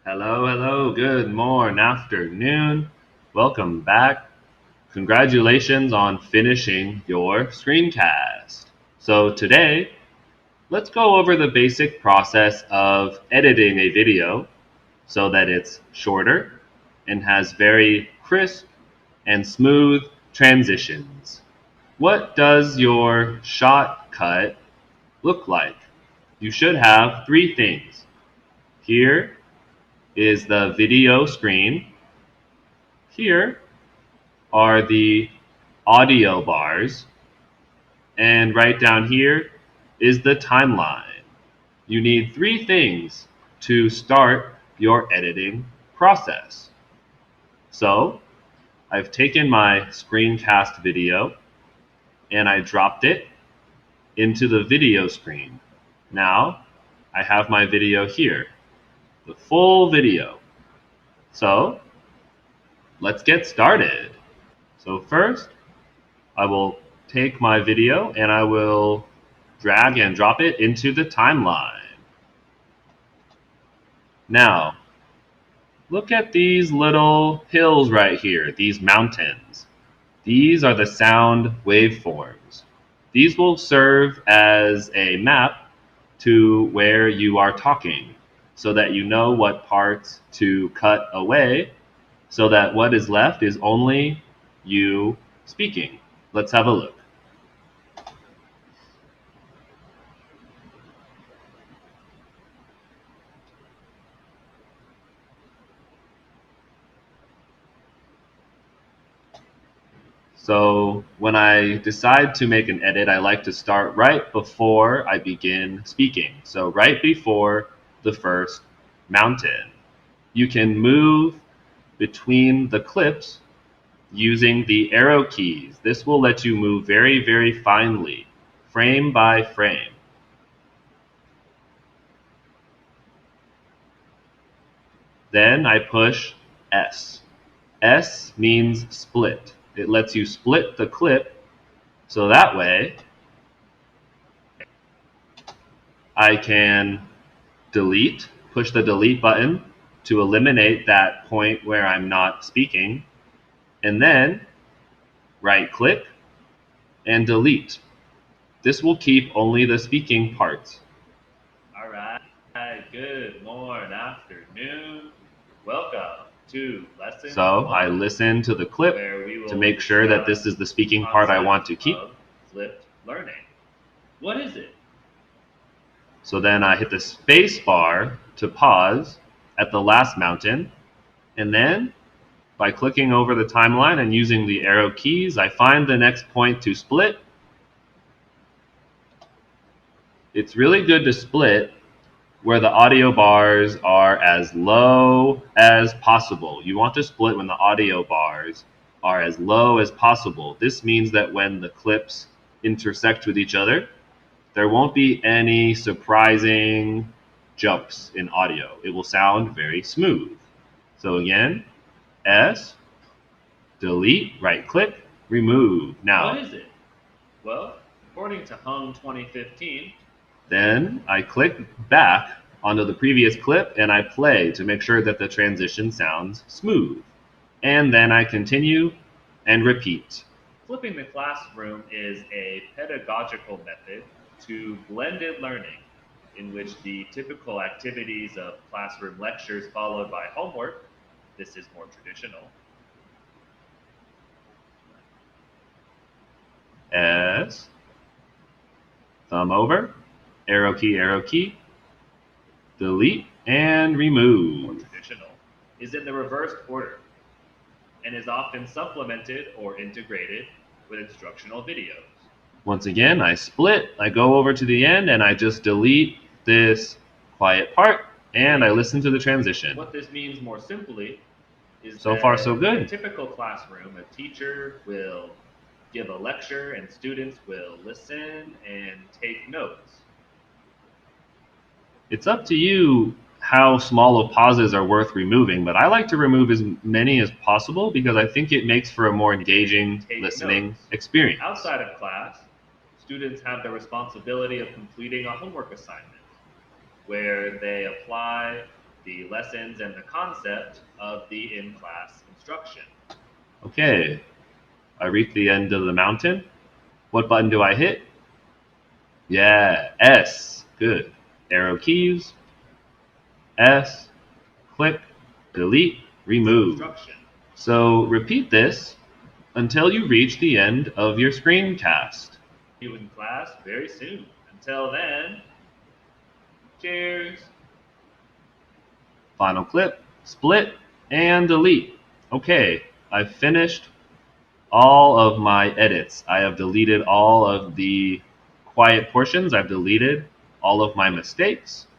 Hello, hello, good morning, afternoon. Welcome back. Congratulations on finishing your screencast. So, today, let's go over the basic process of editing a video so that it's shorter and has very crisp and smooth transitions. What does your shot cut look like? You should have three things. Here is the video screen. Here are the audio bars, and right down here is the timeline. You need three things to start your editing process. So, I've taken my screencast video and I dropped it into the video screen. Now, I have my video here, the full video. So, let's get started. So first, I will take my video and I will drag and drop it into the timeline. Now, look at these little hills right here, these mountains. These are the sound waveforms. These will serve as a map to where you are talking so that you know what parts to cut away so that what is left is only you speaking. Let's have a look. So when I decide to make an edit, I like to start right before I begin speaking. So right before the first mountain. You can move between the clips using the arrow keys. This will let you move very, very finely, frame by frame. Then I push S. S means split. It lets you split the clip so that way I can push the delete button to eliminate that point where I'm not speaking, and then right click and delete. This will keep only the speaking parts. All right, good morning, afternoon. Welcome to lesson. So I listen to the clip to make sure that this is the speaking part I want to keep. Flipped learning. What is it? So then I hit the space bar to pause at the last mountain. And then by clicking over the timeline and using the arrow keys, I find the next point to split. It's really good to split where the audio bars are as low as possible. You want to split when the audio bars are as low as possible. This means that when the clips intersect with each other, there won't be any surprising jumps in audio. It will sound very smooth. So again, S, delete, right click, remove. Now, what is it? Well, according to Hung 2015, then I click back onto the previous clip and I play to make sure that the transition sounds smooth. And then I continue and repeat. Flipping the classroom is a pedagogical method to blended learning in which the typical activities of classroom lectures followed by homework, this is more traditional. S, thumb over, arrow key, delete, and remove. More traditional is in the reversed order and is often supplemented or integrated with instructional videos. Once again, I split, I go over to the end, and I just delete this quiet part, and I listen to the transition. What this means more simply is so far so good. In a typical classroom, a teacher will give a lecture and students will listen and take notes. It's up to you how small of pauses are worth removing, but I like to remove as many as possible because I think it makes for a more engaging listening experience. Outside of class, students have the responsibility of completing a homework assignment where they apply the lessons and the concept of the in-class instruction. Okay, I reached the end of the mountain. What button do I hit? Yeah, S. Good. Arrow keys. S. Click. Delete. Remove. So repeat this until you reach the end of your screencast. See you in class very soon. Until then, cheers. Final clip, split, and delete. Okay, I've finished all of my edits. I have deleted all of the quiet portions. I've deleted all of my mistakes.